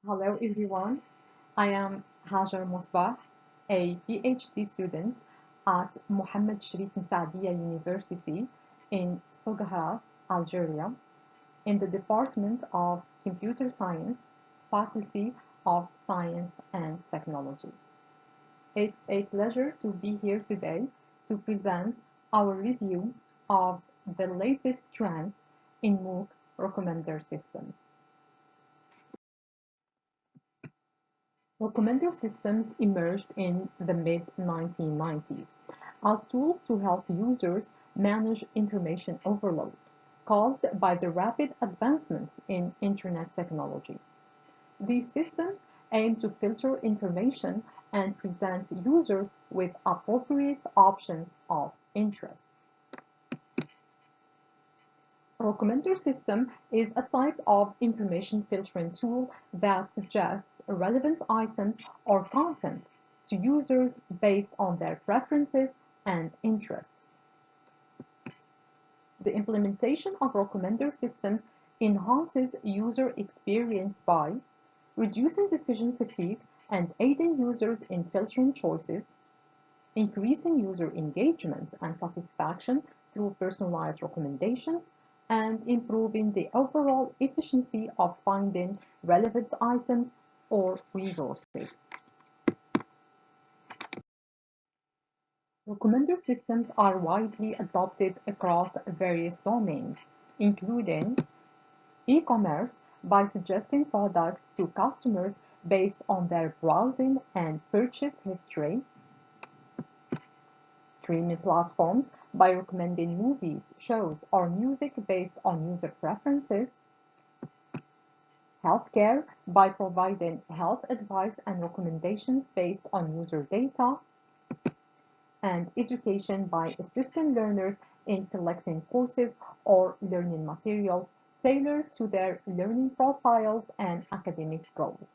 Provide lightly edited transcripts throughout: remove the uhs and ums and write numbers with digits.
Hello everyone, I am Hadjer Mosbah, a PhD student at Mohammed Sharif Msaadiya University in Soghara, Algeria, in the Department of Computer Science, Faculty of Science and Technology. It's a pleasure to be here today to present our review of the latest trends in MOOC recommender systems. Recommender systems emerged in the mid-1990s as tools to help users manage information overload caused by the rapid advancements in Internet technology. These systems aim to filter information and present users with appropriate options of interest. A recommender system is a type of information filtering tool that suggests relevant items or content to users based on their preferences and interests. The implementation of recommender systems enhances user experience by reducing decision fatigue and aiding users in filtering choices, increasing user engagement and satisfaction through personalized recommendations, and improving the overall efficiency of finding relevant items or resources. Recommender systems are widely adopted across various domains, including e-commerce by suggesting products to customers based on their browsing and purchase history, streaming platforms by recommending movies, shows, or music based on user preferences, healthcare by providing health advice and recommendations based on user data, and education by assisting learners in selecting courses or learning materials tailored to their learning profiles and academic goals.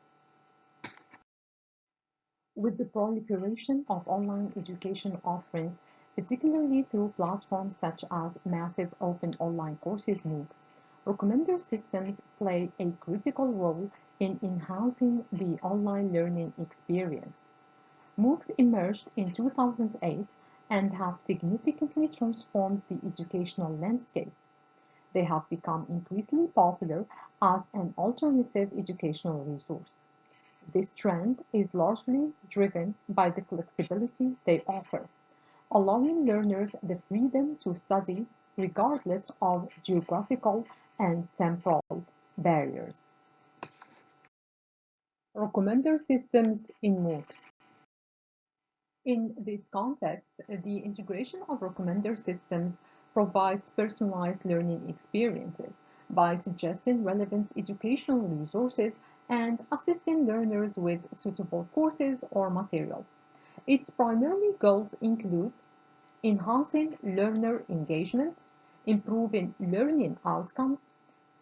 With the proliferation of online education offerings, particularly through platforms such as massive open online courses MOOCs, recommender systems play a critical role in enhancing the online learning experience. MOOCs emerged in 2008 and have significantly transformed the educational landscape. They have become increasingly popular as an alternative educational resource. This trend is largely driven by the flexibility they offer, allowing learners the freedom to study regardless of geographical and temporal barriers. Recommender systems in MOOCs. In this context, the integration of recommender systems provides personalized learning experiences by suggesting relevant educational resources and assisting learners with suitable courses or materials. Its primary goals include enhancing learner engagement, improving learning outcomes,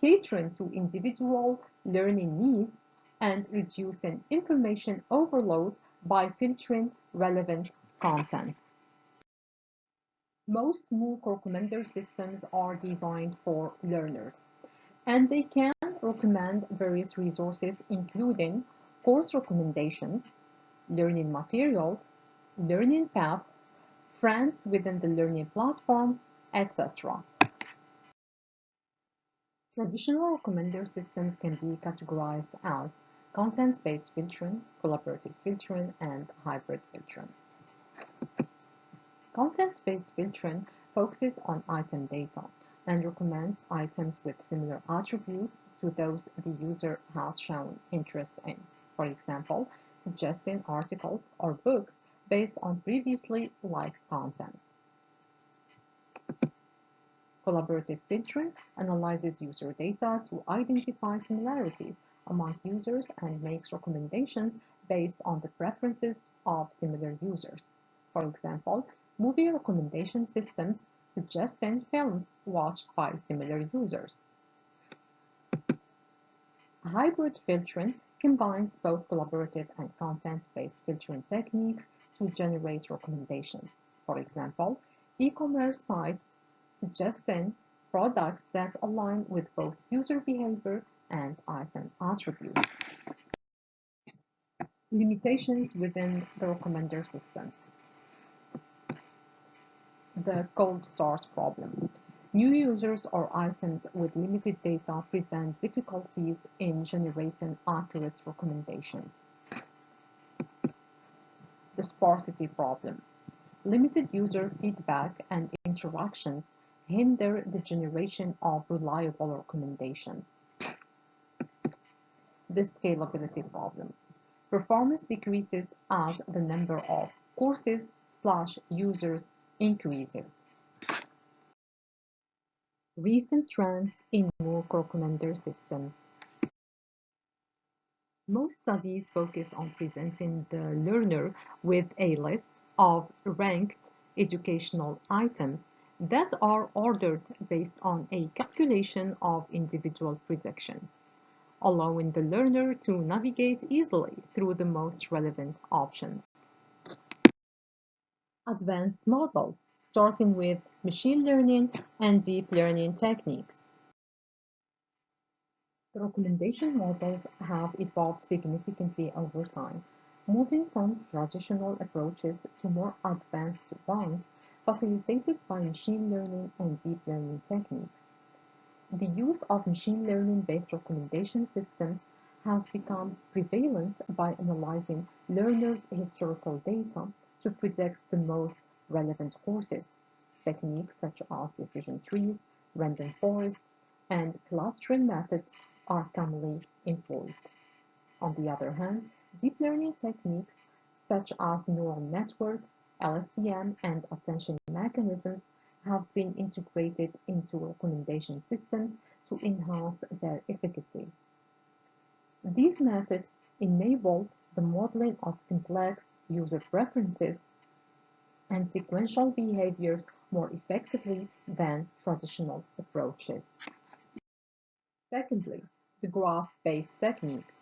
catering to individual learning needs, and reducing information overload by filtering relevant content. Most MOOC recommender systems are designed for learners, and they can recommend various resources including course recommendations, learning materials, learning paths, friends within the learning platforms, etc. Traditional recommender systems can be categorized as content-based filtering, collaborative filtering, and hybrid filtering. Content-based filtering focuses on item data and recommends items with similar attributes to those the user has shown interest in. For example, suggesting articles or books based on previously liked content. Collaborative filtering analyzes user data to identify similarities among users and makes recommendations based on the preferences of similar users. For example, movie recommendation systems suggesting films watched by similar users. Hybrid filtering combines both collaborative and content-based filtering techniques to generate recommendations. For example, e-commerce sites suggesting products that align with both user behavior and item attributes. Limitations within the recommender systems. The cold start problem. New users or items with limited data present difficulties in generating accurate recommendations. The sparsity problem. Limited user feedback and interactions hinder the generation of reliable recommendations. The scalability problem. Performance decreases as the number of courses/users increases. Recent trends in MOOC recommender systems. Most studies focus on presenting the learner with a list of ranked educational items that are ordered based on a calculation of individual prediction, allowing the learner to navigate easily through the most relevant options. Advanced models, starting with machine learning and deep learning techniques. The recommendation models have evolved significantly over time, moving from traditional approaches to more advanced ones facilitated by machine learning and deep learning techniques. The use of machine learning-based recommendation systems has become prevalent by analyzing learners' historical data to predict the most relevant courses. Techniques such as decision trees, random forests, and clustering methods are commonly employed. On the other hand, deep learning techniques such as neural networks, LSTM, and attention mechanisms have been integrated into recommendation systems to enhance their efficacy. These methods enable the modeling of complex user preferences and sequential behaviors more effectively than traditional approaches. Secondly, the graph-based techniques.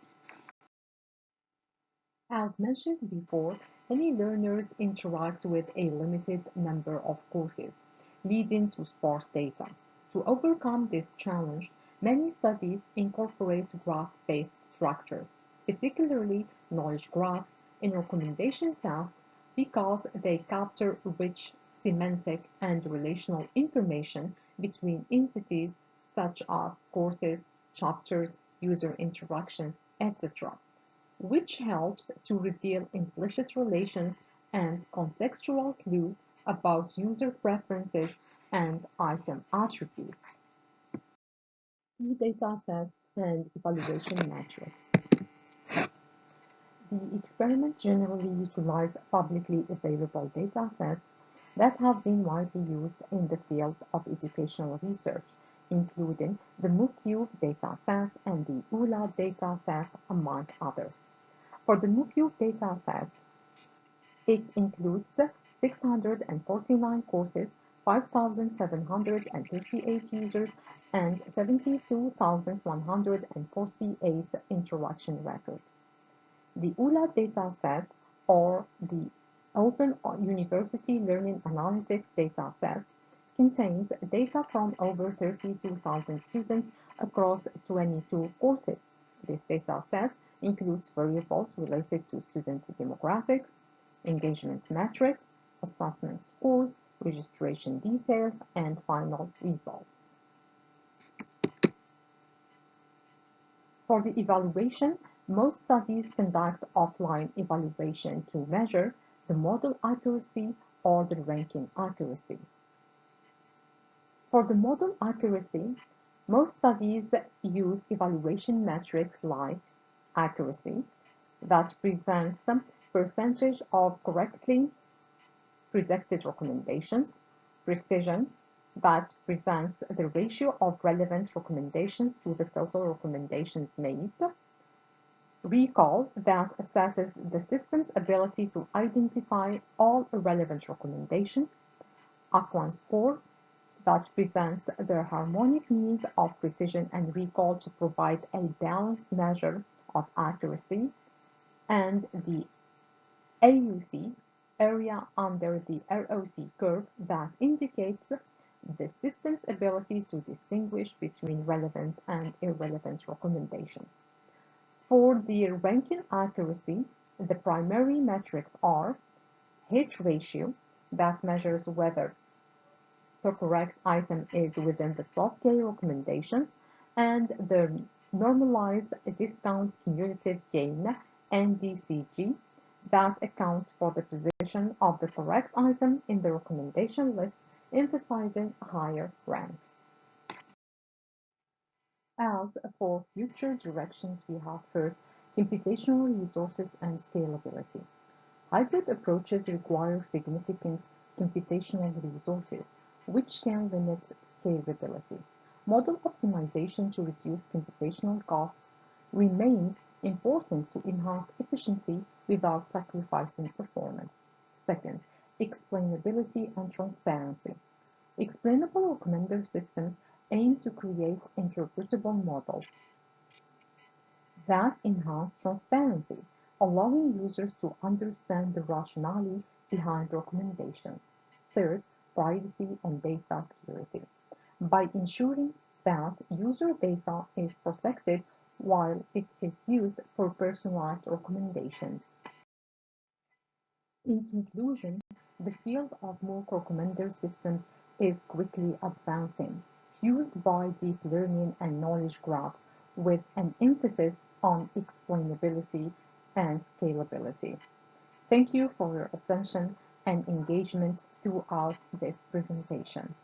As mentioned before, many learners interact with a limited number of courses, leading to sparse data. To overcome this challenge, many studies incorporate graph-based structures, particularly knowledge graphs, in recommendation tasks because they capture rich semantic and relational information between entities such as courses, chapters, user interactions, etc., which helps to reveal implicit relations and contextual clues about user preferences and item attributes. Key datasets and evaluation metrics. The experiments generally utilize publicly available datasets that have been widely used in the field of educational research, including the MOOCs dataset and the ULA dataset, among others. For the MOOCs dataset, it includes 649 courses, 5,738 users, and 72,148 interaction records. The ULA dataset, or the Open University Learning Analytics dataset, contains data from over 32,000 students across 22 courses. This dataset includes variables related to student demographics, engagement metrics, assessment scores, registration details, and final results. For the evaluation, most studies conduct offline evaluation to measure the model accuracy or the ranking accuracy. For the model accuracy, most studies use evaluation metrics like accuracy, that presents some percentage of correctly predicted recommendations, precision, that presents the ratio of relevant recommendations to the total recommendations made, recall, that assesses the system's ability to identify all relevant recommendations, Aquan score, that presents the harmonic means of precision and recall to provide a balanced measure of accuracy, and the AUC, area under the ROC curve, that indicates the system's ability to distinguish between relevant and irrelevant recommendations. For the ranking accuracy, The primary metrics are hit ratio, that measures whether the correct item is within the top K recommendations, and the normalized discount cumulative gain (NDCG) that accounts for the position of the correct item in the recommendation list, emphasizing higher ranks. As for future directions, we have first computational resources and scalability. Hybrid approaches require significant computational resources, which can limit scalability. Model optimization to reduce computational costs remains important to enhance efficiency without sacrificing performance. Second, explainability and transparency. Explainable recommender systems aim to create interpretable models that enhance transparency, allowing users to understand the rationale behind recommendations. Third, privacy and data security. By ensuring that user data is protected while it is used for personalized recommendations. In conclusion, the field of MOOC recommender systems is quickly advancing, fueled by deep learning and knowledge graphs, with an emphasis on explainability and scalability. Thank you for your attention and engagement throughout this presentation.